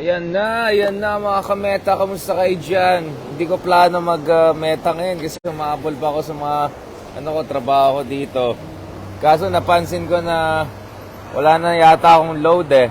Ayan na mga kameta, kamusta kayo dyan? Hindi ko plano mag-meta ngayon kasi umabol pa ako sa mga trabaho ko dito. Kaso napansin ko na wala na yata akong load eh.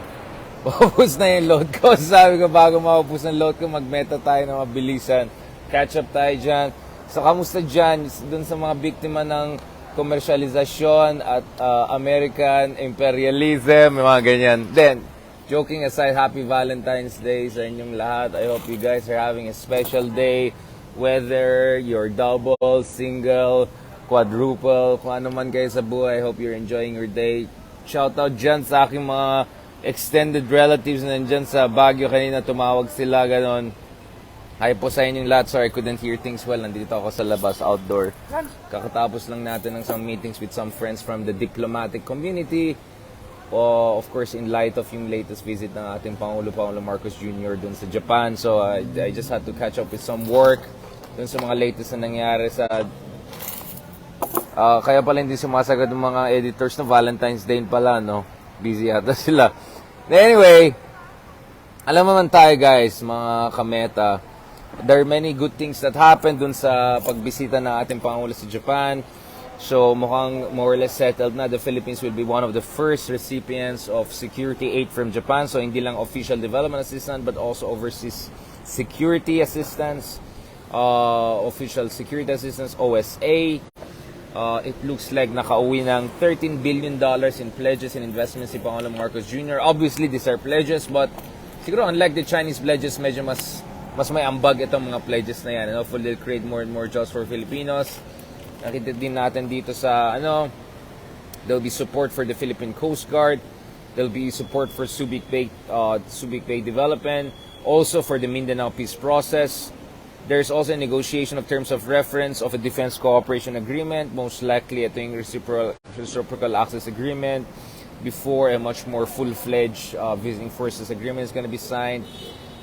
Paubos na yung load ko. Sabi ko bago maubos ang load ko, mag-meta tayo na mabilisan. Catch up tayo dyan. So kamusta dyan dun sa mga biktima ng komersyalisasyon at American imperialism, mga ganyan. Then, joking aside, happy Valentines Day sa inyong lahat. I hope you guys are having a special day. Whether you're double, single, quadruple, kung ano man kayo sa buhay, I hope you're enjoying your day. Shout out dyan sa aking mga extended relatives na nandyan sa Baguio. Kanina tumawag sila, ganon. Hi po sa inyong lahat. Sorry, I couldn't hear things well. Nandito ako sa labas, outdoor. Kakatapos lang natin ng some meetings with some friends from the diplomatic community. Of course, in light of yung latest visit ng ating Pangulo Marcos Jr. dun sa Japan. So, I just had to catch up with some work dun sa mga latest na nangyari sa... kaya pala hindi sumasagot ng mga editors na Valentine's Day pala, no? Busy yata sila. Anyway, alam naman tayo guys, mga kameta, there are many good things that happened dun sa pagbisita ng ating Pangulo sa Japan. So, mukhang more or less settled na. The Philippines will be one of the first recipients of security aid from Japan. So, hindi lang official development assistance, but also overseas security assistance, official security assistance, OSA. It looks like nakauwi ng $13 billion in pledges and investments si Pangulong Marcos Jr. Obviously, these are pledges, but siguro unlike the Chinese pledges, medyo mas may ambag itong mga pledges na yan. And hopefully, they'll create more and more jobs for Filipinos. Nakita din natin dito sa there'll be support for the Philippine Coast Guard. There'll be support for Subic Bay development. Also for the Mindanao peace process. There's also a negotiation of terms of reference of a defense cooperation agreement. Most likely, ito yung reciprocal access agreement before a much more full-fledged visiting forces agreement is going to be signed.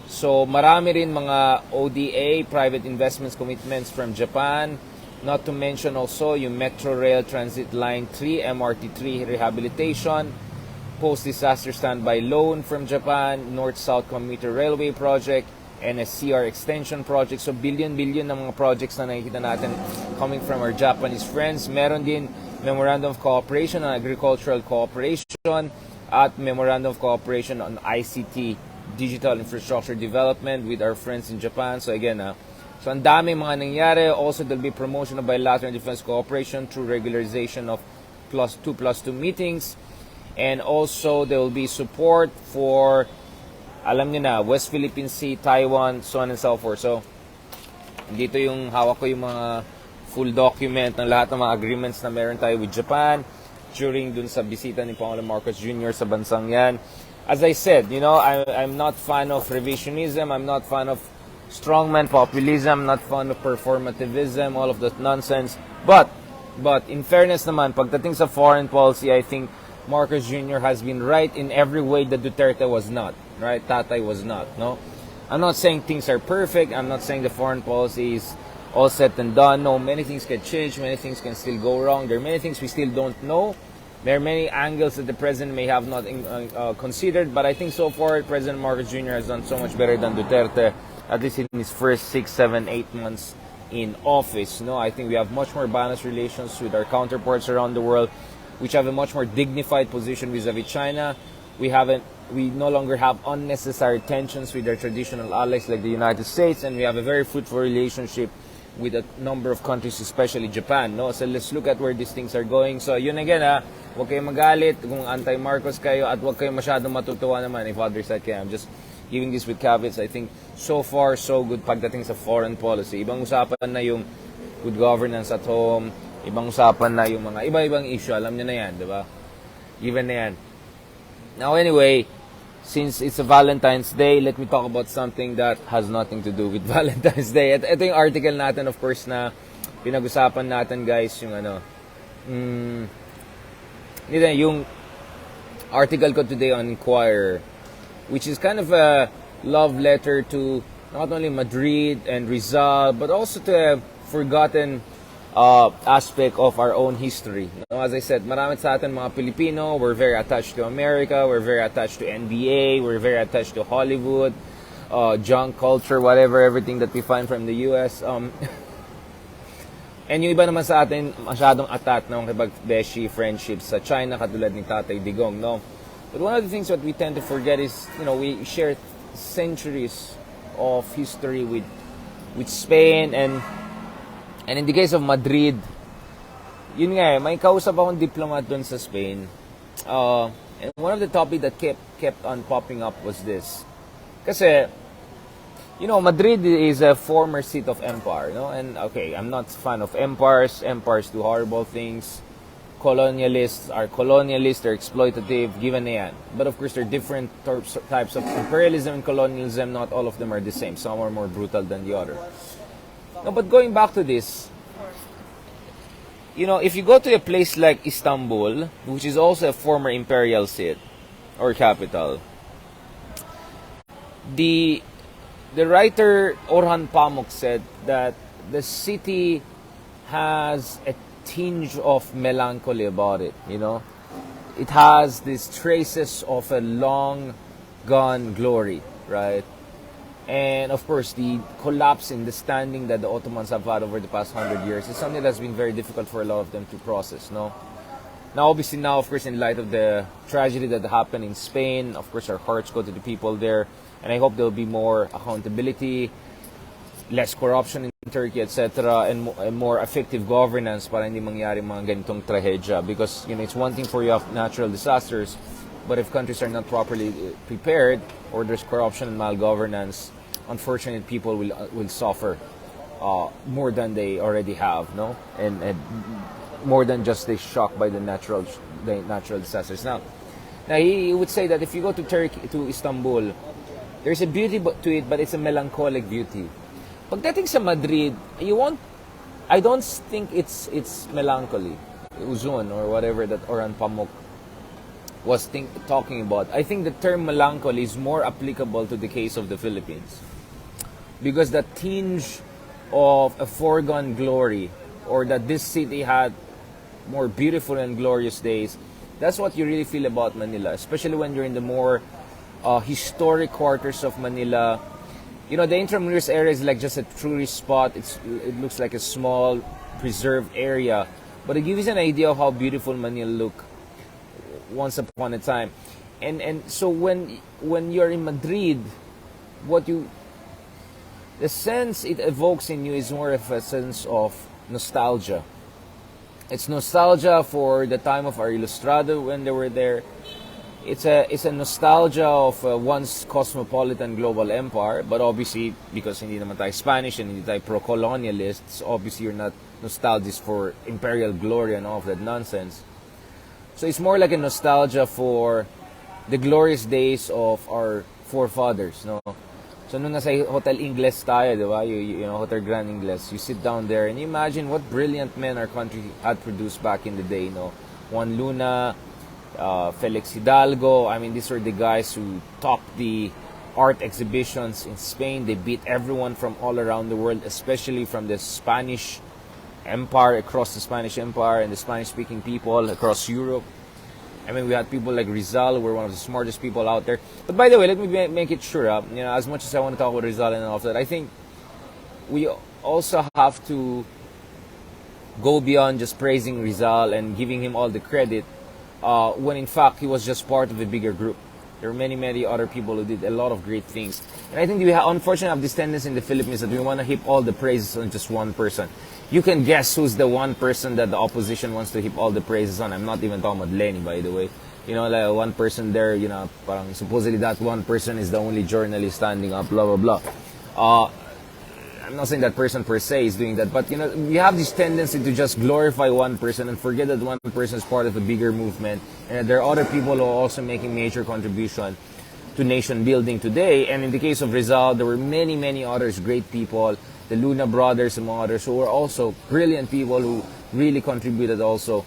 So, marami rin mga ODA, private investments commitments from Japan. Not to mention also yung Metro Rail Transit Line 3, MRT3 rehabilitation, post-disaster standby loan from Japan, North-South Commuter Railway Project, and a CR extension project. So billion-billion ng mga projects na nakikita natin coming from our Japanese friends. Meron din Memorandum of Cooperation on Agricultural Cooperation at Memorandum of Cooperation on ICT, Digital Infrastructure Development with our friends in Japan. So again, so ang dami mga nangyari. Also, there'll be promotion of bilateral defense cooperation through regularization of 2+2 meetings. And also, there will be support for, alam niyo na, West Philippine Sea, Taiwan, so on and so forth. So, dito yung hawak ko yung mga full document ng lahat ng mga agreements na meron tayo with Japan during dun sa bisita ni Pangulong Marcos Jr. sa bansang yan. As I said, I'm not fan of revisionism. I'm not fan of strongman populism, not fond of performativism, all of that nonsense. But in fairness naman, pagdating sa foreign policy, I think Marcos Jr. has been right in every way that Duterte was not. Right? Tatay was not. No? I'm not saying things are perfect. I'm not saying the foreign policy is all set and done. No, many things can change. Many things can still go wrong. There are many things we still don't know. There are many angles that the president may have not considered. But I think so far, President Marcos Jr. has done so much better than Duterte, at least in his first 6, 7, 8 months in office. No, I think we have much more balanced relations with our counterparts around the world, which have a much more dignified position vis-a-vis China. We no longer have unnecessary tensions with our traditional allies like the United States, and we have a very fruitful relationship with a number of countries, especially Japan. No, so let's look at where these things are going. So yun again, huwag kayong magalit kung anti-Marcos kayo at huwag kayong masyadong matutuwa naman if others said kayo. I'm just giving this with caveats. I think so far, so good pagdating sa foreign policy. Ibang usapan na yung good governance at home. Ibang usapan na yung mga iba-ibang issue. Alam niyo na yan, di ba? Even na yan. Now anyway, since it's a Valentine's Day, let me talk about something that has nothing to do with Valentine's Day. Ito yung article natin, of course, na pinag-usapan natin, guys, yung yung article ko today on Inquirer, which is kind of a love letter to not only Madrid and Rizal, but also to a forgotten aspect of our own history. As I said, marami sa atin mga Filipino, we're very attached to America, we're very attached to NBA, we're very attached to Hollywood, junk culture, whatever, everything that we find from the US. And yung iba naman sa atin, masyadong atat ng kipag-beshi friendships sa China, katulad ni Tatay Digong, no? But one of the things that we tend to forget is, we share centuries of history with Spain, and in the case of Madrid, yun nga may kausap akong diplomat doon sa Spain. And one of the topic that kept on popping up was this. Kasi, Madrid is a former seat of empire, no? And okay, I'm not a fan of empires. Empires do horrible things. Colonialists are colonialists, they're exploitative, given na yan. But of course, there are different types of imperialism and colonialism. Not all of them are the same. Some are more brutal than the other. No, but going back to this, if you go to a place like Istanbul, which is also a former imperial seat or capital, the writer Orhan Pamuk said that the city has a tinge of melancholy about it. It has these traces of a long gone glory, right? And of course, the collapse in the standing that the Ottomans have had over the past 100 years is something that's been very difficult for a lot of them to process, no? Now, obviously, of course, in light of the tragedy that happened in Spain, of course, our hearts go to the people there. And I hope there will be more accountability, less corruption in Turkey, etc., and more effective governance para hindi mangyari mga ganitong trahedya. Because, it's one thing for you have natural disasters, but if countries are not properly prepared, or there's corruption and malgovernance, unfortunately, people will suffer more than they already have, no? And more than just the shock by the natural disasters. Now he would say that if you go to Turkey, to Istanbul, there's a beauty to it, but it's a melancholic beauty. Pagdating sa Madrid, I don't think it's melancholy, uzun or whatever that Orhan Pamuk was talking about. I think the term melancholy is more applicable to the case of the Philippines. Because the tinge of a foregone glory, or that this city had more beautiful and glorious days, that's what you really feel about Manila, especially when you're in the more historic quarters of Manila. The Intramuros area is like just a tourist spot. It looks like a small preserved area, but it gives you an idea of how beautiful Manila looked once upon a time. And so when you're in Madrid, the sense it evokes in you is more of a sense of nostalgia. It's nostalgia for the time of our Ilustrado when they were there. It's a nostalgia of once cosmopolitan global empire, but obviously because hindi naman tayo Spanish and hindi tayo pro-colonialists, obviously you're not nostalgic for imperial glory and all of that nonsense. So it's more like a nostalgia for the glorious days of our forefathers, no? So nung nasa Hotel Ingles tayo, di ba? Hotel Grand Ingles, you sit down there and you imagine what brilliant men our country had produced back in the day, no? Juan Luna, Felix Hidalgo. I mean, these were the guys who topped the art exhibitions in Spain. They beat everyone from all around the world, especially from the Spanish Empire, across the Spanish Empire, and the Spanish-speaking people across Europe. I mean, we had people like Rizal, who were one of the smartest people out there. But by the way, let me make it sure, as much as I want to talk about Rizal and all of that, I think we also have to go beyond just praising Rizal and giving him all the credit, when in fact he was just part of a bigger group. There are many, many other people who did a lot of great things. And I think we unfortunately have this tendency in the Philippines that we want to heap all the praises on just one person. You can guess who's the one person that the opposition wants to heap all the praises on. I'm not even talking about Lenny, by the way. Like one person there, parang supposedly that one person is the only journalist standing up, blah, blah, blah. I'm not saying that person per se is doing that, but we have this tendency to just glorify one person and forget that one person is part of a bigger movement, and that there are other people who are also making major contribution to nation building today. And in the case of Rizal, there were many, many others, great people, the Luna brothers, among others, who were also brilliant people who really contributed also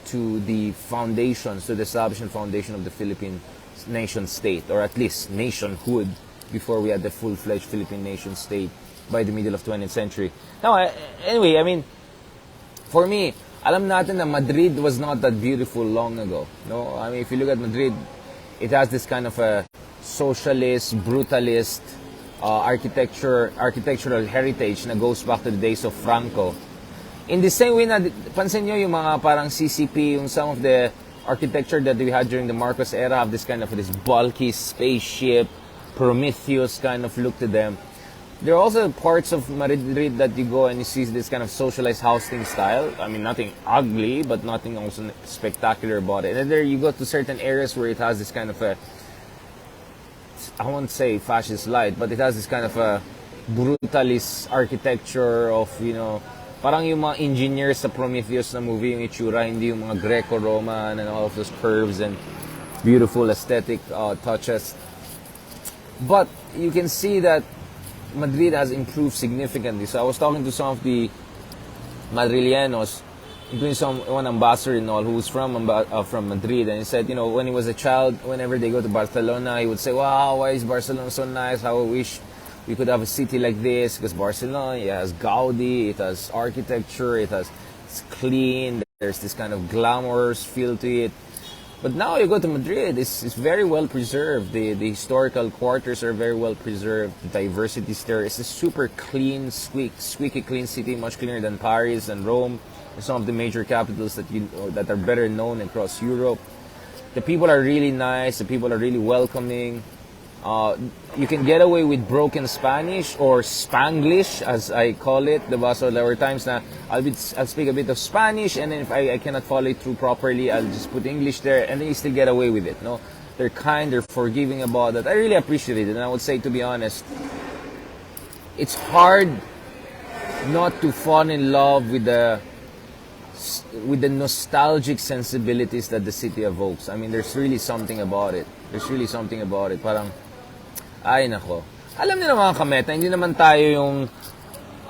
to the foundations, to the establishment foundation of the Philippine nation state, or at least nationhood, before we had the full-fledged Philippine nation state by the middle of 20th century. Now, anyway, I mean, For me, alam natin na Madrid was not that beautiful long ago. No, I mean, if you look at Madrid, it has this kind of a socialist, brutalist architectural heritage na goes back to the days of Franco. In the same way na, pansin nyo yung mga parang CCP, yung some of the architecture that we had during the Marcos era have this kind of this bulky spaceship, Prometheus kind of look to them. There are also parts of Madrid that you go and you see this kind of socialized housing style. I mean, nothing ugly, but nothing also spectacular about it. And then you go to certain areas where it has this kind of a, I won't say fascist light, but it has this kind of a brutalist architecture of, you know, parang yung mga engineers sa Prometheus na movie, yung itsura, hindi yung mga Greco-Roman and all of those curves and beautiful aesthetic touches. But you can see that Madrid has improved significantly. So I was talking to some of the Madrileños, including one ambassador and all, who was from Madrid, and he said, you know, when he was a child, whenever they go to Barcelona, he would say, wow, why is Barcelona so nice? How I wish we could have a city like this, because Barcelona, it has Gaudi, it has architecture, it's clean, there's this kind of glamorous feel to it. But now you go to Madrid, it's very well preserved. The historical quarters are very well preserved. The diversity is there. It's a super clean, squeaky clean city, much cleaner than Paris and Rome, and some of the major capitals that are better known across Europe. The people are really nice. The people are really welcoming. You can get away with broken Spanish or Spanglish, as I call it. Diba? So there were times na I'll speak a bit of Spanish, and then if I cannot follow it through properly, I'll just put English there, and then you still get away with it. No, they're kind, they're forgiving about that. I really appreciate it, and I would say, to be honest, it's hard not to fall in love with the nostalgic sensibilities that the city evokes. I mean, there's really something about it. Parang, ay nako. Alam niyo naman mga kameta, hindi naman tayo yung,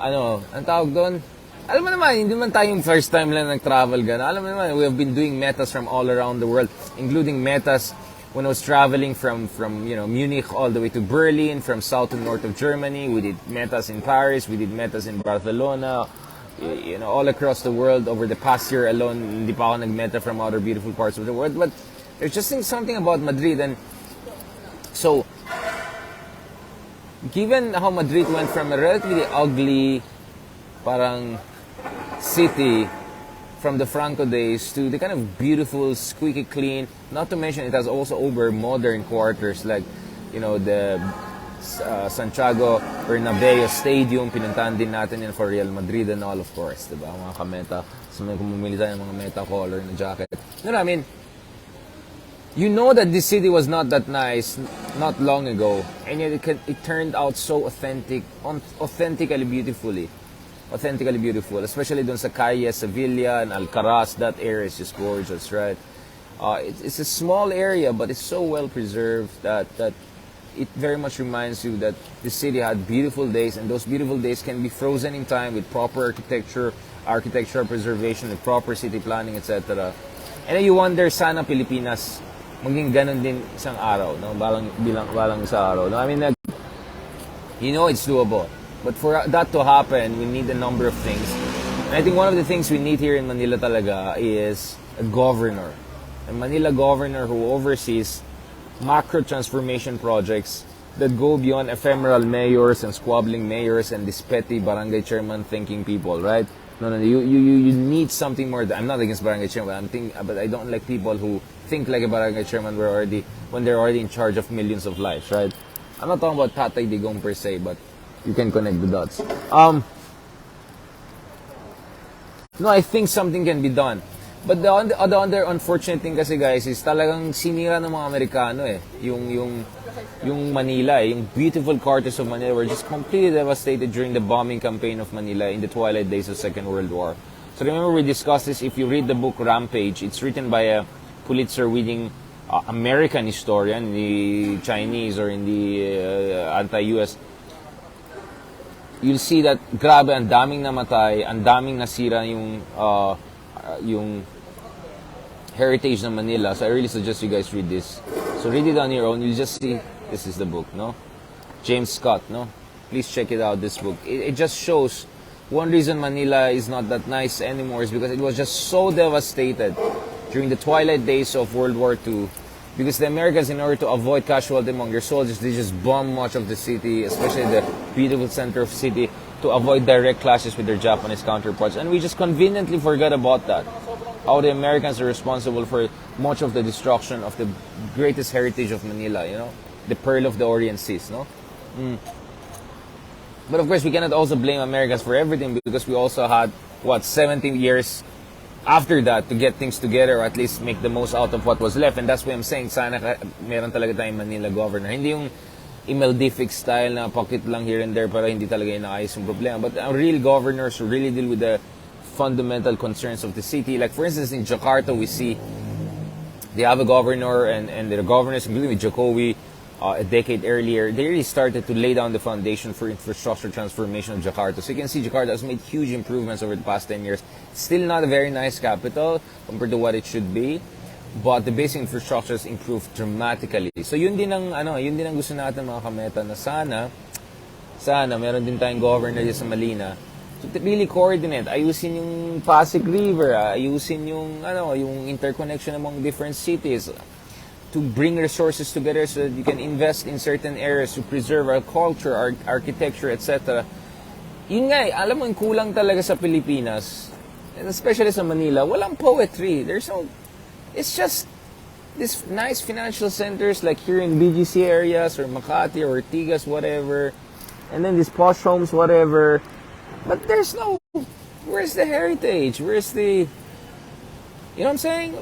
ang tawag doon? Alam mo naman, hindi naman tayo yung first time lang nag-travel gana. Alam mo naman, we have been doing metas from all around the world, including metas when I was traveling from you know, Munich all the way to Berlin, from south to north of Germany. We did metas in Paris, we did metas in Barcelona, you know, all across the world. Over the past year alone, hindi pa ako nag-meta from other beautiful parts of the world. But there's just something about Madrid. And so, given how Madrid went from a relatively ugly, parang city from the Franco days to the kind of beautiful, squeaky clean, not to mention it has also over modern quarters like, you know, the Santiago Bernabeu Stadium, pinuntahan din natin yan for Real Madrid and all, of course, diba? Mga kameta, so may kumumili tayo ng mga meta color na jacket. You know what I mean? You know that this city was not that nice not long ago, and yet it turned out so authentically beautiful, especially dun sa Calle, Sevilla, and Alcaraz. That area is just gorgeous, right? It's a small area, but it's so well preserved that it very much reminds you that the city had beautiful days, and those beautiful days can be frozen in time with proper architectural preservation, with proper city planning, etc. And then you wonder, sana Filipinas maging ganun din isang araw, no? Balang sa araw. No? I mean, you know it's doable. But for that to happen, we need a number of things. And I think one of the things we need here in Manila talaga is a governor. A Manila governor who oversees macro transformation projects that go beyond ephemeral mayors and squabbling mayors and these petty barangay chairman thinking people, right? No, you need something more. I'm not against barangay chairman, but I don't like people who think like a barangay chairman when they're already in charge of millions of lives, right? I'm not talking about Tatay Digong per se, but you can connect the dots. No, I think something can be done. But the other unfortunate thing kasi, guys, is talagang sinira ng mga Amerikano yung Manila, yung beautiful quarters of Manila were just completely devastated during the bombing campaign of Manila in the twilight days of Second World War. So remember, we discussed this. If you read the book Rampage, it's written by a Pulitzer-winning American historian in the Chinese or in the anti-US. You'll see that grabe, ang daming namatay, ang daming nasira yung heritage ng Manila. So I really suggest you guys read this. So read it on your own. You'll just see, this is the book, no? James Scott, no? Please check it out, this book. It just shows one reason Manila is not that nice anymore is because it was just so devastated during the twilight days of World War II. Because the Americans, in order to avoid casualty among their soldiers, they just bombed much of the city, especially the beautiful center of the city, to avoid direct clashes with their Japanese counterparts. And we just conveniently forgot about that. How the Americans are responsible for much of the destruction of the greatest heritage of Manila, the Pearl of the Orient Seas, no? But of course, we cannot also blame Americans for everything because we also had, 17 years after that to get things together or at least make the most out of what was left. And that's why I'm saying, sana meron talaga tayong Manila governor. Hindi yung Imeldific style na pocket lang here and there para hindi talaga inaayos yung problema. But real governors who really deal with the fundamental concerns of the city. Like for instance, in Jakarta, we see they have a governor and the governors, including with Jokowi, a decade earlier, they really started to lay down the foundation for infrastructure transformation of Jakarta. So you can see Jakarta has made huge improvements over the past 10 years. Still not a very nice capital compared to what it should be, but the basic infrastructure has improved dramatically. So yun din ang gusto natin mga kameta na sana meron din tayong governor dito sa Malina. So to really coordinate, ayusin yung Pasig River, ayusin yung interconnection among different cities, to bring resources together so that you can invest in certain areas to preserve our culture, our architecture, etc. Yun nga, alam mo, yung kulang talaga sa Pilipinas, and especially sa Manila, walang poetry. It's just these nice financial centers like here in BGC areas or Makati or Ortigas, whatever, and then these posh homes, whatever. But where's the heritage? Where's the, you know what I'm saying?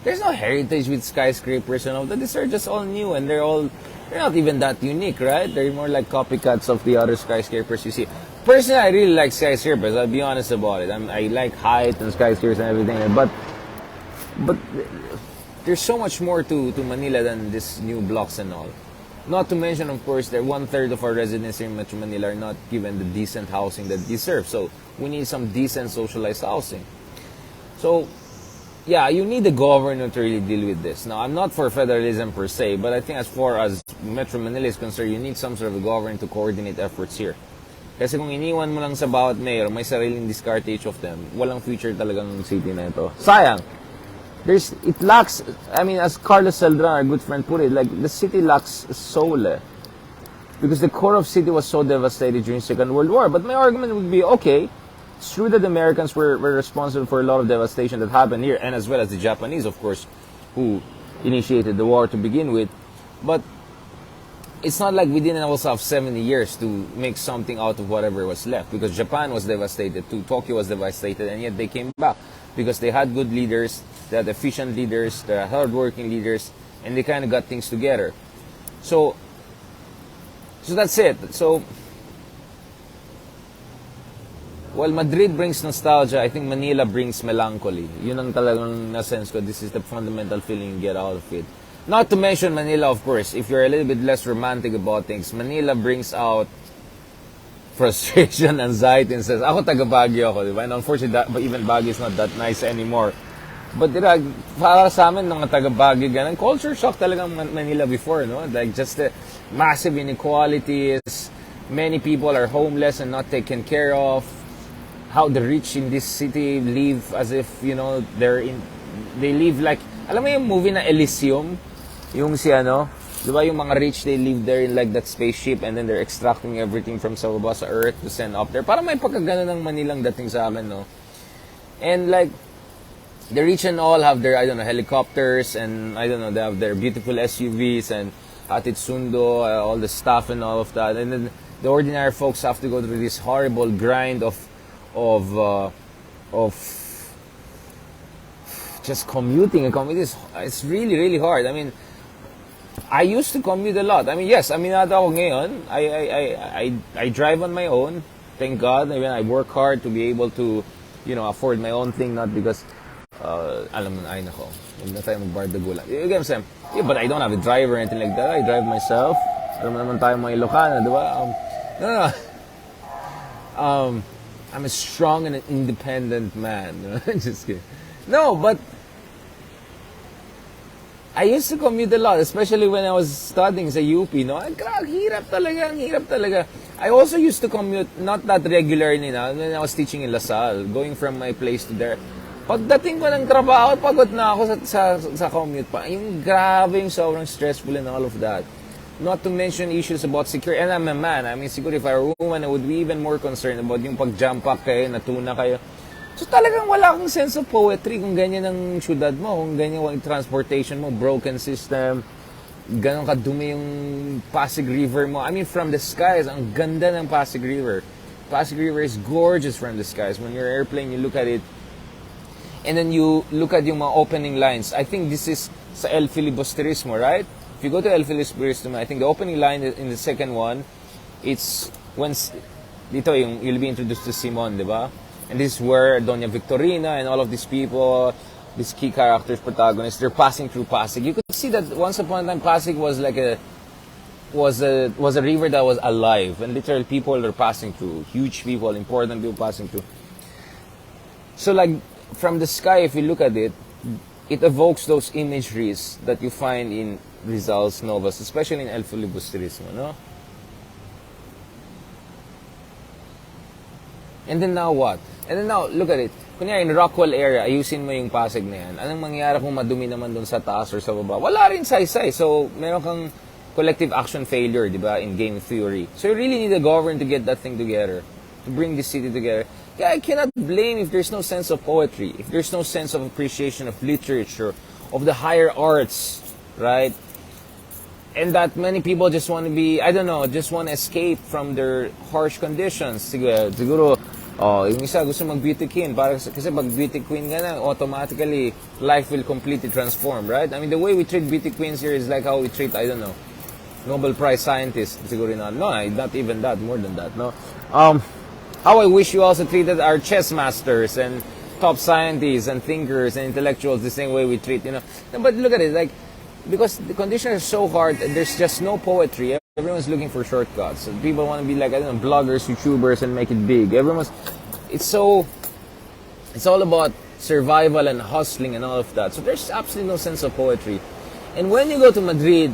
There's no heritage with skyscrapers and all that. These are just all new and they're not even that unique, right? They're more like copycats of the other skyscrapers you see. Personally, I really like skyscrapers. I'll be honest about it. I like height and skyscrapers and everything. But there's so much more to Manila than these new blocks and all. Not to mention, of course, that 1/3 of our residents here in Metro Manila are not given the decent housing that they deserve. So we need some decent socialized housing. So yeah, you need the governor to really deal with this. Now, I'm not for federalism per se, but I think as far as Metro Manila is concerned, you need some sort of a governor to coordinate efforts here. Kasi kung iniwan mo lang sa bawat mayor, may sariling discard each of them, walang future talagang city na ito. Sayang. It lacks, as Carlos Celdran, our good friend, put it, like, the city lacks soul. Because the core of city was so devastated during Second World War. But my argument would be, okay, it's true that the Americans were responsible for a lot of devastation that happened here, and as well as the Japanese, of course, who initiated the war to begin with. But it's not like we didn't also have 70 years to make something out of whatever was left, because Japan was devastated too, Tokyo was devastated, and yet they came back because they had good leaders, they had efficient leaders, they had hardworking leaders, and they kind of got things together. So that's it. So while Madrid brings nostalgia, I think Manila brings melancholy. Yun ang talagang na-sense ko. This is the fundamental feeling you get out of it. Not to mention Manila, of course. If you're a little bit less romantic about things, Manila brings out frustration, anxiety, and says, ako taga Baguio ako, di ba? And unfortunately, even Baguio is not that nice anymore. But para sa amin, mga taga Baguio, ganun, culture shock talagang Manila before, no? Like just the massive inequalities, many people are homeless and not taken care of. How the rich in this city live as if, they live like, alam mo yung movie na Elysium? Yung di ba yung mga rich, they live there in like that spaceship and then they're extracting everything from sa baba sa earth to send up there. Parang may pagkagano ng Manilang dating sa amin, no? And like, the rich and all have their, helicopters and, they have their beautiful SUVs and hatid sundo, all the stuff and all of that. And then the ordinary folks have to go through this horrible grind of just commuting. It's really, really hard. I used to commute a lot. Yes, ako ngayon. I drive on my own. Thank God. I work hard to be able to, afford my own thing, not because, alam mo na, ay nako, huwag na tayo magbardagulan. You get what I'm saying? Yeah, but I don't have a driver or anything like that. I drive myself. Alam mo naman tayo mga Ilocana, di ba? No. I'm a strong and an independent man. Just kidding. No, but I used to commute a lot, especially when I was studying sa UP, no? Ang hirap talaga, ang hirap talaga. I also used to commute, not that regularly na, when I was teaching in LaSalle, going from my place to there. Pagdating ko ng trabaho, pagod na ako sa commute pa. Yung grabe, yung sobrang stressful and all of that. Not to mention issues about security. And I'm a man. I mean, siguro if I were a woman, I would be even more concerned about yung pag-jump up kayo, natuna kayo. So talagang wala akong sense of poetry kung ganyan ang syudad mo, kung ganyan ang transportation mo, broken system, ganon kadumi yung Pasig River mo. I mean, from the skies, ang ganda ng Pasig River. Pasig River is gorgeous from the skies. When you're airplane, you look at it, and then you look at yung mga opening lines. I think this is sa El Filibusterismo, right? If you go to El Filibusterismo, I think the opening line in the second one, it's when dito yung you'll be introduced to Simon, di ba? And this is where Doña Victorina and all of these people, these key characters, protagonists, they're passing through Pasig. You could see that once upon a time, Pasig was like was a river that was alive, and literal people are passing through, huge people, important people passing through. So like from the sky, if you look at it, it evokes those imageries that you find in Rizal's novels, especially in El Filibusterismo, no? And then now what? And then now, look at it. Kunyari, in Rockwell area, ayusin mo yung Pasig na yan. Anong mangyayari kung madumi naman dun sa taas or sa baba? Wala rin saysay. So, meron kang collective action failure, di ba, in game theory. So, you really need the government to get that thing together, to bring the city together. Yeah, I cannot blame if there's no sense of poetry, if there's no sense of appreciation of literature, of the higher arts, right? And that many people just want to be, I don't know, just want to escape from their harsh conditions. Siguro yung isa gusto mag-beauty queen, kasi pag beauty queen ka na, automatically, life will completely transform, right? I mean, the way we treat beauty queens here is like how we treat, I don't know, Nobel Prize scientists. Siguro not. No, not even that, more than that, no? How I wish you also treated our chess masters and top scientists and thinkers and intellectuals the same way we treat, you know. But look at it, like, because the conditions are so hard, there's just no poetry. Everyone's looking for shortcuts. And people want to be like, I don't know, bloggers, YouTubers, and make it big. It's all about survival and hustling and all of that. So there's absolutely no sense of poetry. And when you go to Madrid,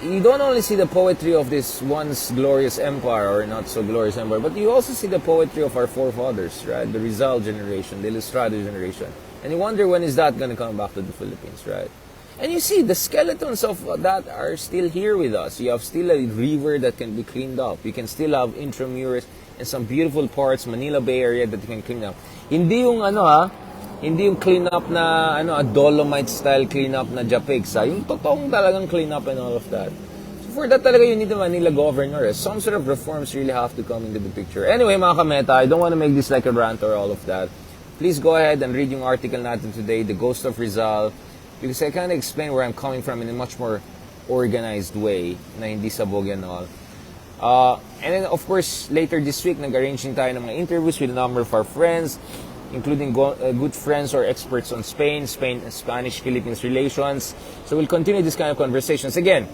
you don't only see the poetry of this once glorious empire, or not so glorious empire, but you also see the poetry of our forefathers, right? The Rizal generation, the Ilustrado generation. And you wonder, when is that going to come back to the Philippines, right? And you see, the skeletons of that are still here with us. You have still a river that can be cleaned up. You can still have intramurals and some beautiful parts, Manila Bay Area, that you can clean up. Hindi yung hindi yung clean up na a Dolomite style clean up na Japegsa. Yung totoong talagang clean up and all of that. So for that talaga you need a Manila governor. Some sort of reforms really have to come into the picture. Anyway, mga kameta, I don't want to make this like a rant or all of that. Please go ahead and read yung article natin today, The Ghost of Rizal, because I kind of explain where I'm coming from in a much more organized way na hindi sabog and all. And then, of course, later this week, nag-arrange din tayo ng mga interviews with a number of our friends, including good friends or experts on Spanish-Philippines relations. So we'll continue this kind of conversations. Again,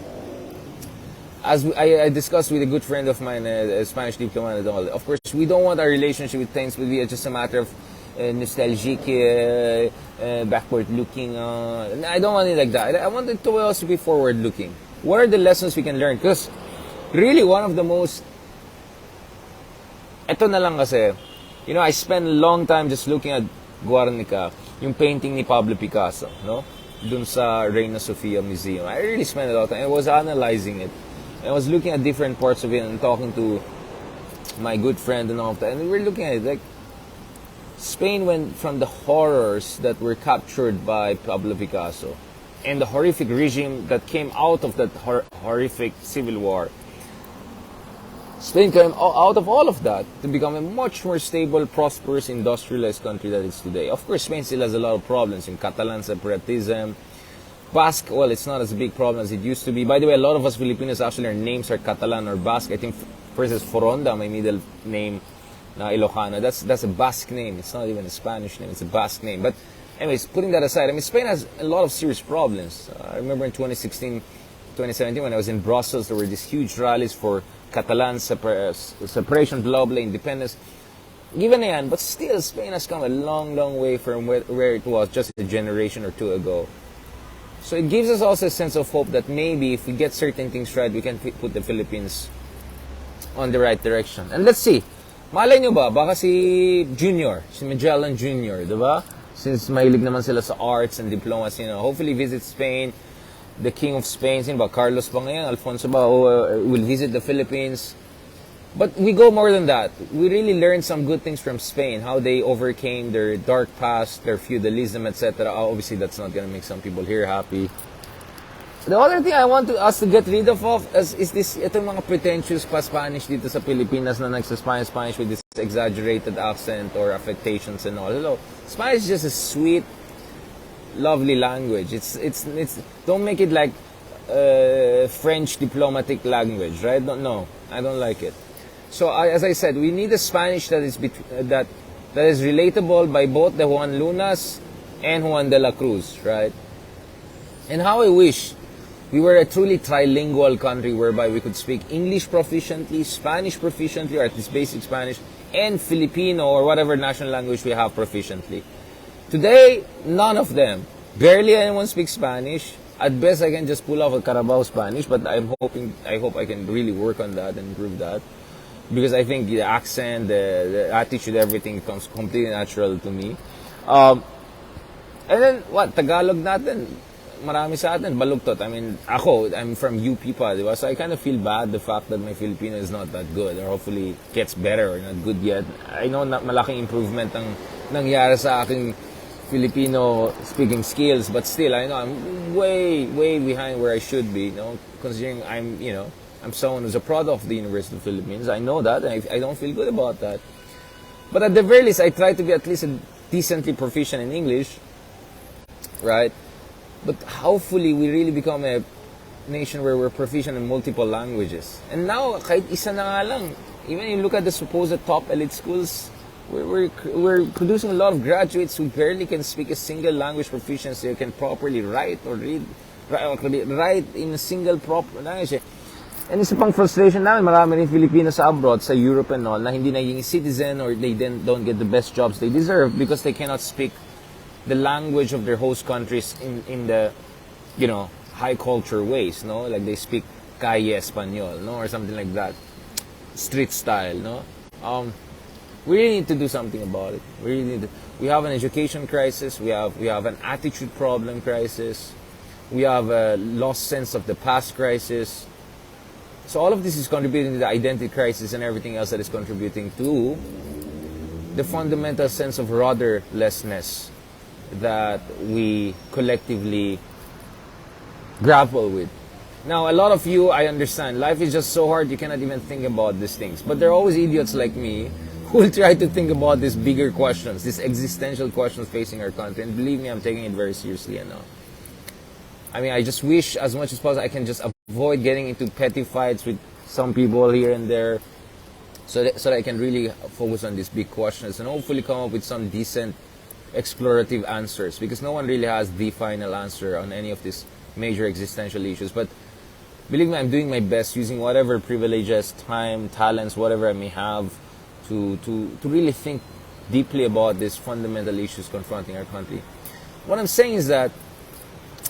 as I discussed with a good friend of mine, a Spanish diplomat and all, of course, we don't want our relationship with things to be just a matter of nostalgic, backward-looking. I don't want it like that. I want it to also be forward-looking. What are the lessons we can learn? Because really, one of the most... Ito na lang kasi, you know, I spent a long time just looking at Guernica, yung painting ni Pablo Picasso, no? Dun sa Reina Sofia Museum. I really spent a lot of time. I was analyzing it. I was looking at different parts of it and talking to my good friend and all of that. And we were looking at it like, Spain went from the horrors that were captured by Pablo Picasso and the horrific regime that came out of that horrific civil war. Spain came out of all of that to become a much more stable, prosperous, industrialized country that it is today. Of course, Spain still has a lot of problems in Catalan separatism. Basque, well, it's not as big problem as it used to be. By the way, a lot of us Filipinos, actually, our names are Catalan or Basque. I think first is Foronda, my middle name, na Ilocano. That's a Basque name. It's not even a Spanish name. It's a Basque name. But anyways, putting that aside, I mean, Spain has a lot of serious problems. I remember in 2016, 2017, when I was in Brussels, there were these huge rallies for Catalan separation, global independence. Given yan, but still, Spain has come a long, long way from where it was just a generation or two ago. So it gives us also a sense of hope that maybe if we get certain things right, we can put the Philippines on the right direction. And let's see. Malay nyo ba? Baka si Junior, si Magellan Junior, diba? Since mahilig naman sila sa arts and diplomacy, hopefully visit Spain. The King of Spain, sino ba? Carlos ba ngayon? Alfonso ba? Will visit the Philippines. But we go more than that. We really learned some good things from Spain, how they overcame their dark past, their feudalism, etc. Obviously, that's not gonna make some people here happy. The other thing I want us to get rid of is this, itong mga pretentious pa Spanish dito sa Pilipinas na nagsa-Spanish with this exaggerated accent or affectations and all. Hello, Spanish is just a sweet, lovely language. It's don't make it like French diplomatic language, right? No, I don't like it. So as I said, we need a Spanish that is relatable by both the Juan Lunas and Juan de la Cruz, right? And how I wish we were a truly trilingual country whereby we could speak English proficiently, Spanish proficiently, or at least basic Spanish, and Filipino or whatever national language we have proficiently. Today, none of them. Barely anyone speaks Spanish. At best, I can just pull off a Carabao Spanish, but I hope I can really work on that and improve that. Because I think the accent, the attitude, everything comes completely natural to me. And then, Tagalog natin, marami sa atin, baluktot. I mean, I'm from UP pa, di ba? So I kind of feel bad the fact that my Filipino is not that good, or hopefully gets better or not good yet. I know na malaking improvement ang nangyari sa aking Filipino speaking skills, but still, I know I'm way, way behind where I should be, considering I'm someone who's a product of the University of the Philippines. I know that, and I don't feel good about that. But at the very least, I try to be at least decently proficient in English, right? But hopefully, we really become a nation where we're proficient in multiple languages. And now, kahit isa na nga lang, even you look at the supposed top elite schools, we're producing a lot of graduates who barely can speak a single language proficiency, can properly write or read, write in a single proper language. And isa pang frustration namin, marami rin Filipinos sa abroad, sa Europe and all, na hindi naging citizen or they then don't get the best jobs they deserve because they cannot speak the language of their host countries in the, high culture ways, like they speak calle Espanol, or something like that, street style, We really need to do something about it. We have an education crisis. We have an attitude problem crisis. We have a lost sense of the past crisis. So all of this is contributing to the identity crisis and everything else that is contributing to the fundamental sense of rudderlessness that we collectively grapple with. Now, a lot of you, I understand, life is just so hard you cannot even think about these things. But there are always idiots like me who will try to think about these bigger questions, these existential questions facing our country. And believe me, I'm taking it very seriously enough. I mean, I just wish as much as possible I can just avoid getting into petty fights with some people here and there so that I can really focus on these big questions and hopefully come up with some decent explorative answers, because no one really has the final answer on any of these major existential issues. But believe me, I'm doing my best using whatever privileges, time, talents, whatever I may have to really think deeply about these fundamental issues confronting our country. What I'm saying is that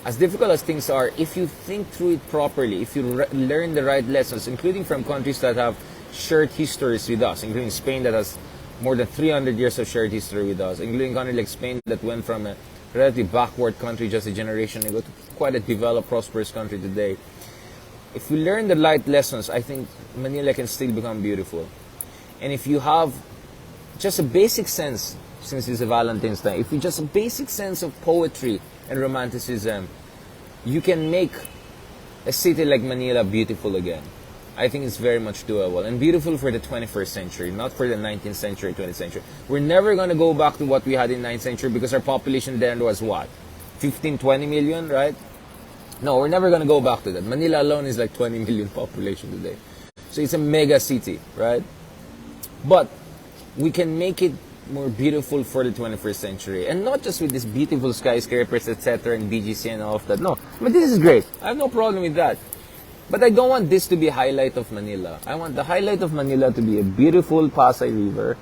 as difficult as things are, if you think through it properly, if you learn the right lessons, including from countries that have shared histories with us, including Spain that has more than 300 years of shared history with us, including countries like Spain that went from a relatively backward country just a generation ago to quite a developed, prosperous country today. If we learn the right lessons, I think Manila can still become beautiful. And if you have just a basic sense, since it's a Valentines time, if you just a basic sense of poetry and romanticism, you can make a city like Manila beautiful again. I think it's very much doable, and beautiful for the 21st century, not for the 19th century, 20th century. We're never going to go back to what we had in 9th century because our population then was what? 15, 20 million, right? No, we're never going to go back to that. Manila alone is like 20 million population today. So it's a mega city, right? But we can make it more beautiful for the 21st century. And not just with these beautiful skyscrapers, etc., and BGC and all of that. No, I mean, this is great. I have no problem with that. But I don't want this to be a highlight of Manila. I want the highlight of Manila to be a beautiful Pasay River.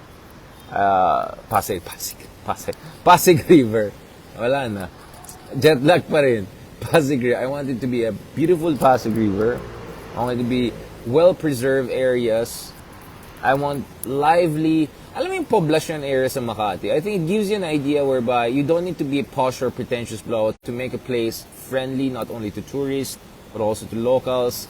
Pasig River. Wala na. Jet lag pa rin. Pasig River. I want it to be a beautiful Pasig River. I want it to be well-preserved areas. I want lively, alam mo yung poblacion area sa Makati. I think it gives you an idea whereby you don't need to be a posh or pretentious blowout to make a place friendly not only to tourists, but also to locals.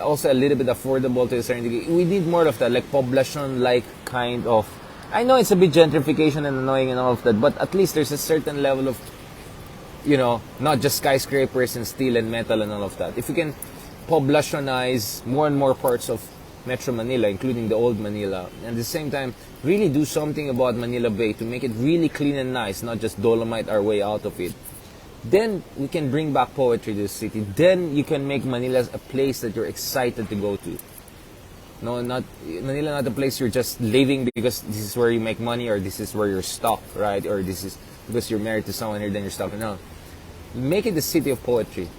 Also a little bit affordable to a certain degree. We need more of that, like poblacion-like kind of... I know it's a bit gentrification and annoying and all of that, but at least there's a certain level of, not just skyscrapers and steel and metal and all of that. If we can poblationize more and more parts of Metro Manila, including the old Manila, and at the same time, really do something about Manila Bay to make it really clean and nice, not just dolomite our way out of it, then we can bring back poetry to the city. Then you can make Manila a place that you're excited to go to. No, not Manila, not a place you're just living because this is where you make money or this is where you're stuck, right? Or this is because you're married to someone here, then you're stuck. No, make it the city of poetry.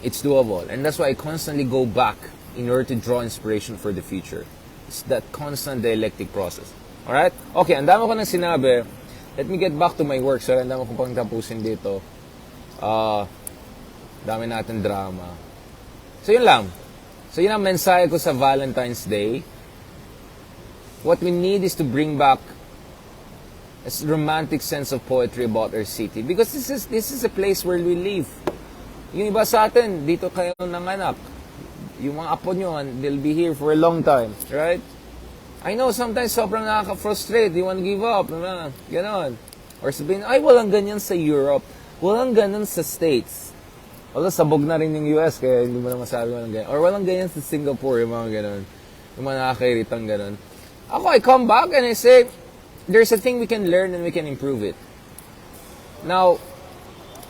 It's doable, and that's why I constantly go back in order to draw inspiration for the future. It's that constant dialectic process. Alright? Okay, ang dami ko nang sinabi. Let me get back to my work. So, ang dami ko pang tapusin dito. Dami natin drama. So, yun lang. So, yun ang mensahe ko sa Valentine's Day. What we need is to bring back a romantic sense of poetry about our city. Because this is a place where we live. Yung iba sa atin, dito kayo nanganak. Yung mga apo nyo, they'll be here for a long time, right? I know, sometimes sobrang nakaka-frustrate, you want to give up, ganon. Or sabihin, ay, walang ganyan sa Europe, walang ganyan sa States. Wala, sabog na rin yung US, kaya hindi mo na masabi walang ganyan. Or walang ganyan sa Singapore, yung mga ganon. Yung mga nakakairitang ganon. Ako, I come back and I say, there's a thing we can learn and we can improve it. Now,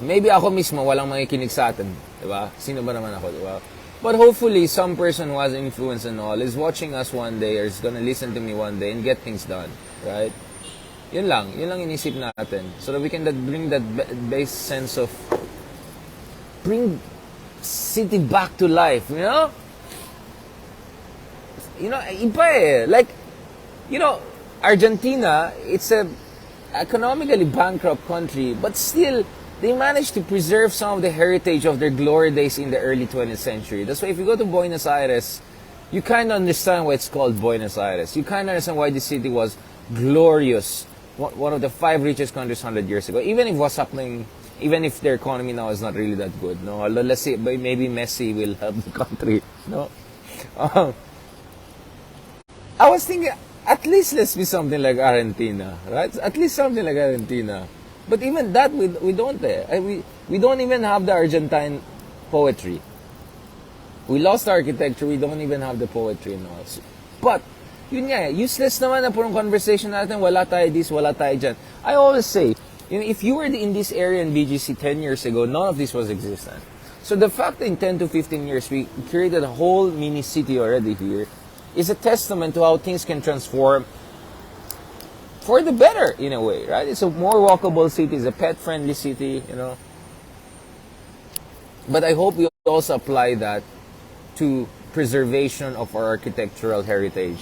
maybe ako mismo, walang makikinig sa atin, diba? Sino ba naman ako, diba? But hopefully, some person who has influence and all is watching us one day or is gonna listen to me one day and get things done, right? Yun lang inisip natin. So that we can bring that base sense of, bring city back to life, iba eh. Like, Argentina, it's a economically bankrupt country, but still, they managed to preserve some of the heritage of their glory days in the early 20th century. That's why if you go to Buenos Aires, you kind of understand why it's called Buenos Aires. You kind of understand why the city was glorious. One of the 5 richest countries 100 years ago. Even if their economy now is not really that good. No, let's say maybe Messi will help the country. No, I was thinking at least let's be something like Argentina, right? At least something like Argentina. But even that, we don't. We don't even have the Argentine poetry. We lost the architecture. We don't even have the poetry and all. But, yun nga, useless naman na purong conversation natin. Wala tayo this, wala tayo dyan. I always say, if you were in this area in BGC 10 years ago, none of this was existent. So the fact that in 10 to 15 years, we created a whole mini city already here is a testament to how things can transform for the better, in a way, right? It's a more walkable city, it's a pet-friendly city, But I hope we also apply that to preservation of our architectural heritage.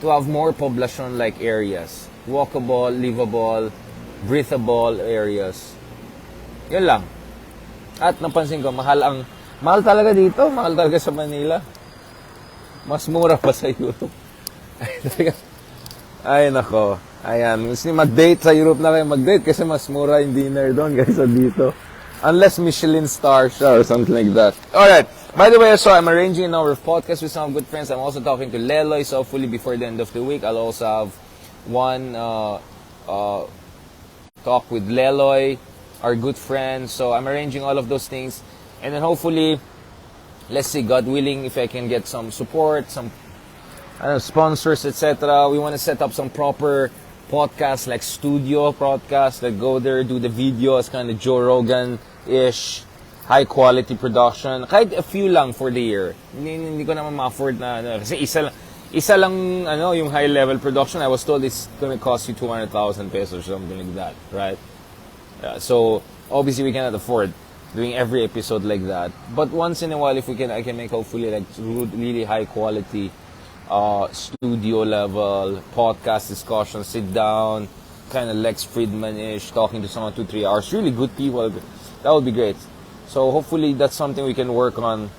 To have more poblacion-like areas. Walkable, livable, breathable areas. Yun lang. At napansin ko, mahal talaga dito, mahal talaga sa Manila. Mas mura pa sa Europe. Ay, nako. Ayan. Gusto niyo mag-date sa Europe na kayo mag-date kasi mas mura yung dinner doon kaysa dito. Unless Michelin star siya or something like that. Alright. By the way, so I'm arranging a number of podcasts with some good friends. I'm also talking to Leloy. So hopefully before the end of the week, I'll also have one talk with Leloy, our good friend. So I'm arranging all of those things. And then hopefully, let's see, God willing, if I can get some support, some sponsors, etc. We want to set up some proper podcasts, like studio podcasts, that go there, do the videos, kind of Joe Rogan-ish, high quality production. Kahit a few lang for the year. Hindi ko naman ma-afford na, kasi isa lang yung high level production. I was told it's gonna cost you 200,000 pesos or something like that, right? So obviously we cannot afford doing every episode like that. But once in a while, if I can make hopefully like really high quality studio level podcast discussion, sit down, kind of Lex Friedman-ish, talking to someone 2-3 hours, really good people. That would be great. So hopefully that's something we can work on.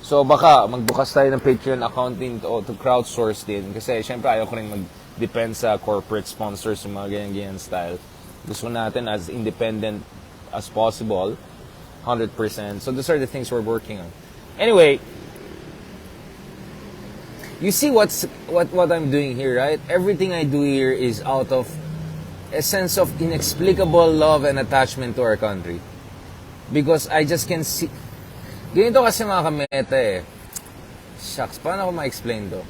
So baka magbukas tayo ng Patreon accounting to crowdsource din. Kasi syempre ayaw ko rin mag-depend sa corporate sponsors yung mga ganyan-ganyan style. Gusto natin as independent as possible. 100%. So those are the things we're working on. Anyway, you see what I'm doing here, right? Everything I do here is out of a sense of inexplicable love and attachment to our country. Because I just can see... Ganito kasi mga kameta eh. Shucks, paano ako ma-explain to?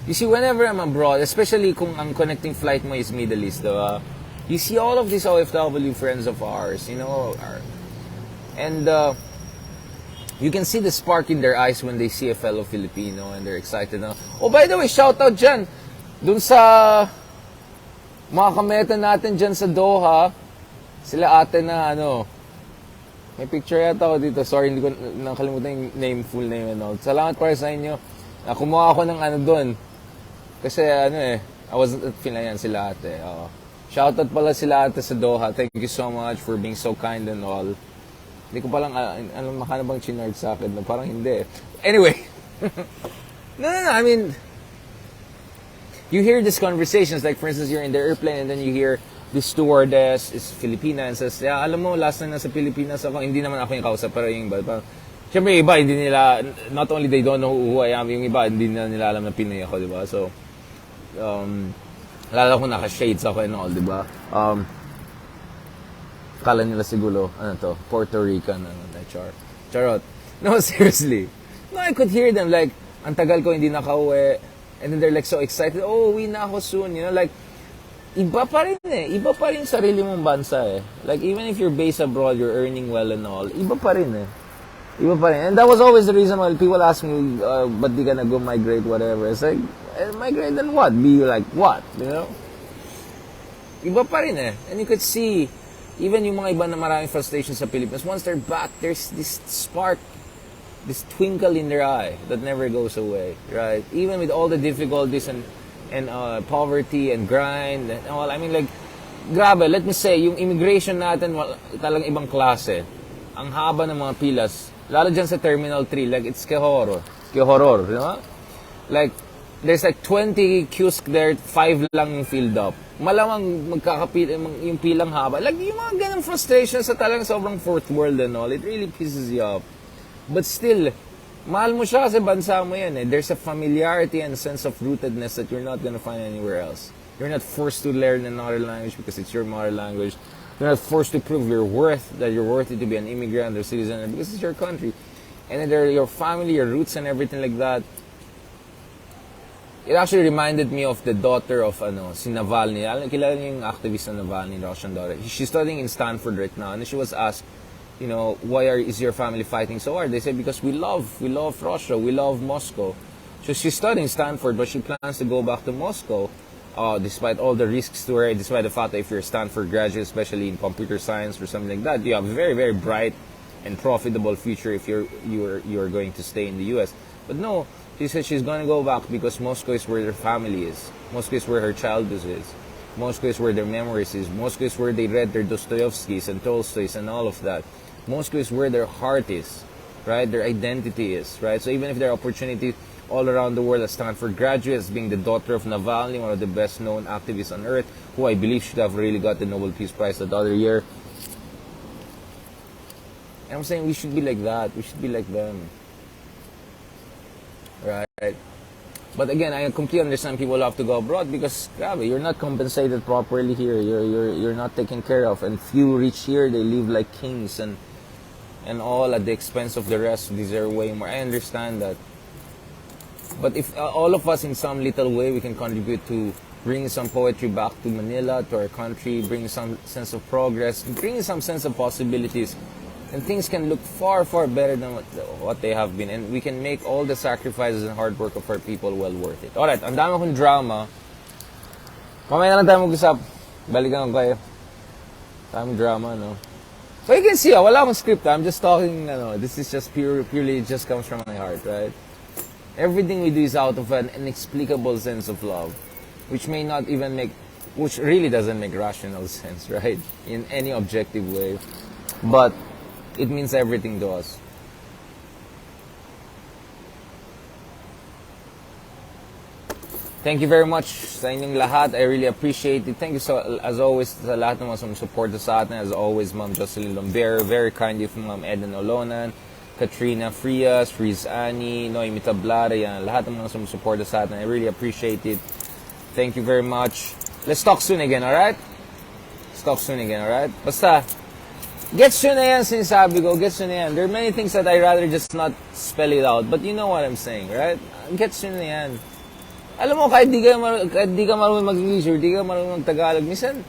You see, whenever I'm abroad, especially kung ang connecting flight mo is Middle East, diba? You see all of these OFW friends of ours, you know, and you can see the spark in their eyes when they see a fellow Filipino and they're excited. Oh, by the way, shout out dyan, dun sa mga kameta natin dyan sa Doha, sila ate na may picture yata ako dito. Sorry, hindi ko nakalimutan yung full name and all. Salamat para sa inyo. Kumuha ako ng doon. Kasi I wasn't feeling yan sila ate. Shoutout pala sila ate sa Doha. Thank you so much for being so kind and all. Hindi ko palang, makana bang chinard sa akin? No? Parang hindi. Anyway. No. I mean, you hear these conversations. Like, for instance, you're in the airplane and then you hear the stewardess is Filipina and says, yeah, alam mo, last time nasa Pilipinas ako, hindi naman ako yung kausap, pero yung iba, siyempre yung iba, hindi nila, not only they don't know who I am, yung iba, hindi nila alam na Pinoy ako, di ba? So, lalo ko naka-shades ako and all, di ba? Kala nila siguro, Puerto Rican, charot. No, seriously. No, I could hear them, like, ang tagal ko hindi nakauwi, and then they're like so excited, oh, uwi na ako soon, you know, like, iba pa rin sarili mong bansa eh. Like, even if you're based abroad, you're earning well and all, iba pa rin. And that was always the reason why people ask me, ba't di ka na go migrate, whatever. It's like, migrate and what? Be like, what? You know? Iba pa rin And you could see, even yung mga iba na maraming frustration sa Philippines, once they're back, there's this spark, this twinkle in their eye that never goes away, right? Even with all the difficulties and poverty and grind and all. I mean, like, grabe, let me say, yung immigration natin, talagang ibang klase. Ang haba ng mga pilas, lalo dyan sa Terminal 3, like, it's que horror, you know? Like, there's like 20 queues there, 5 lang yung filled up. Malamang magkakapil, yung pilang haba. Like, yung mga ganang frustrations sa talagang sobrang fourth world and all, it really pisses you off. But still, mahal mo siya kasi bansa mo yan There's a familiarity and sense of rootedness that you're not gonna find anywhere else. You're not forced to learn another language because it's your mother language. You're not forced to prove your worth, that you're worthy to be an immigrant or citizen because it's your country. And then there are your family, your roots and everything like that. It actually reminded me of the daughter of si Navalny. Kilala niyo yung activist na Navalny, Russian daughter. She's studying in Stanford right now and she was asked, you know, why is your family fighting so hard? They say, because we love Russia, we love Moscow. So she's studying Stanford, but she plans to go back to Moscow, despite all the risks to her, despite the fact that if you're a Stanford graduate, especially in computer science or something like that, you have a very, very bright and profitable future if you're going to stay in the U.S. But no, she said she's going to go back because Moscow is where her family is. Moscow is where her childhood is. Moscow is where their memories is. Moscow is where they read their Dostoevskys and Tolstoys and all of that. Moscow is where their heart is, right? Their identity is, right? So even if there are opportunities all around the world as Stanford graduates, being the daughter of Navalny, one of the best-known activists on earth, who I believe should have really got the Nobel Peace Prize the other year. And I'm saying we should be like that. We should be like them, right? But again, I completely understand people have to go abroad because, you're not compensated properly here. You're not taken care of, and few reach here, they live like kings and all at the expense of the rest who deserve way more. I understand that. But if all of us in some little way we can contribute to bringing some poetry back to Manila, to our country, bring some sense of progress, bring some sense of possibilities, and things can look far, far better than what they have been. And we can make all the sacrifices and hard work of our people well worth it. Alright, ang dami kong drama. Mamaya na lang tayo mag-usap. Balikan ko kayo. Dami drama, no? So you can see, wala akong script. I'm just talking, this is just purely, it just comes from my heart, right? Everything we do is out of an inexplicable sense of love, which really doesn't make rational sense, right? In any objective way. but it means everything to us. Thank you very much sa inyong lahat. I really appreciate it. Thank you so, as always, sa lahat ng mga sumusuporta sa atin. As always, Ma'am Jocelyn Lombero, very kindly from Ma'am Eden Olonan, Katrina Frias, Friz Ani, Noemi Tablada, yan. Lahat ng mga sumusuporta sa atin. I really appreciate it. Thank you very much. Let's talk soon again, alright? Let's talk soon again, alright? Basta, gets yun na yan, sinasabi ko. Gets yun na yan. There are many things that I rather just not spell it out. But you know what I'm saying, right? Gets yun na yan. Alam mo, kahit di ka marunong mag-English or di ka marunong mag-Tagalog, minsan,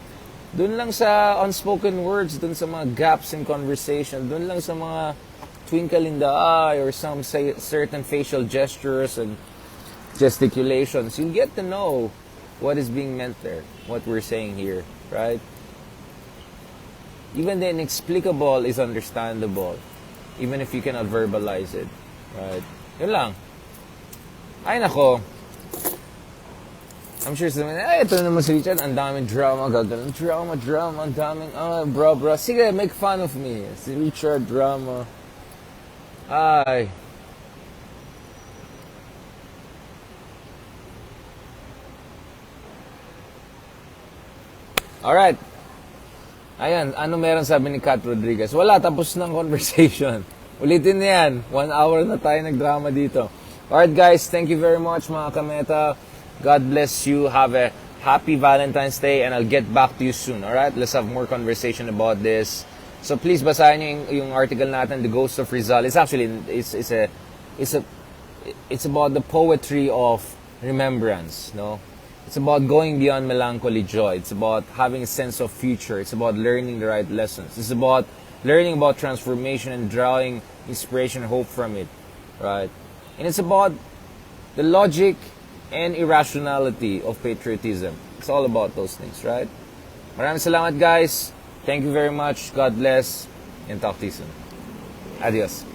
dun lang sa unspoken words, dun sa mga gaps in conversation, dun lang sa mga twinkle in the eye or some certain facial gestures and gesticulations, you get to know what is being meant there, what we're saying here, right? Even the inexplicable is understandable, even if you cannot verbalize it, right? Yun lang. Ay nako, I'm sure sabihin, ay, ito naman si Richard, ang daming drama, gagawin. Drama, ang daming, bro. Sige, make fun of me. Si Richard, drama. Ay. Alright. Ayan, ano meron sabi ni Kat Rodriguez? Wala, tapos ng conversation. Ulitin na yan. 1 hour na tayo nagdrama dito. Alright guys, thank you very much mga kameta. God bless you. Have a happy Valentine's Day and I'll get back to you soon. Alright? Let's have more conversation about this. So please basahin niyo yung article natin, The Ghost of Rizal. It's actually it's about the poetry of remembrance, no? It's about going beyond melancholy joy. It's about having a sense of future. It's about learning the right lessons. It's about learning about transformation and drawing inspiration and hope from it. Right? And it's about the logic and irrationality of patriotism. It's all about those things, right? Maraming salamat guys. Thank you very much. God bless. And talk to you soon. Adios.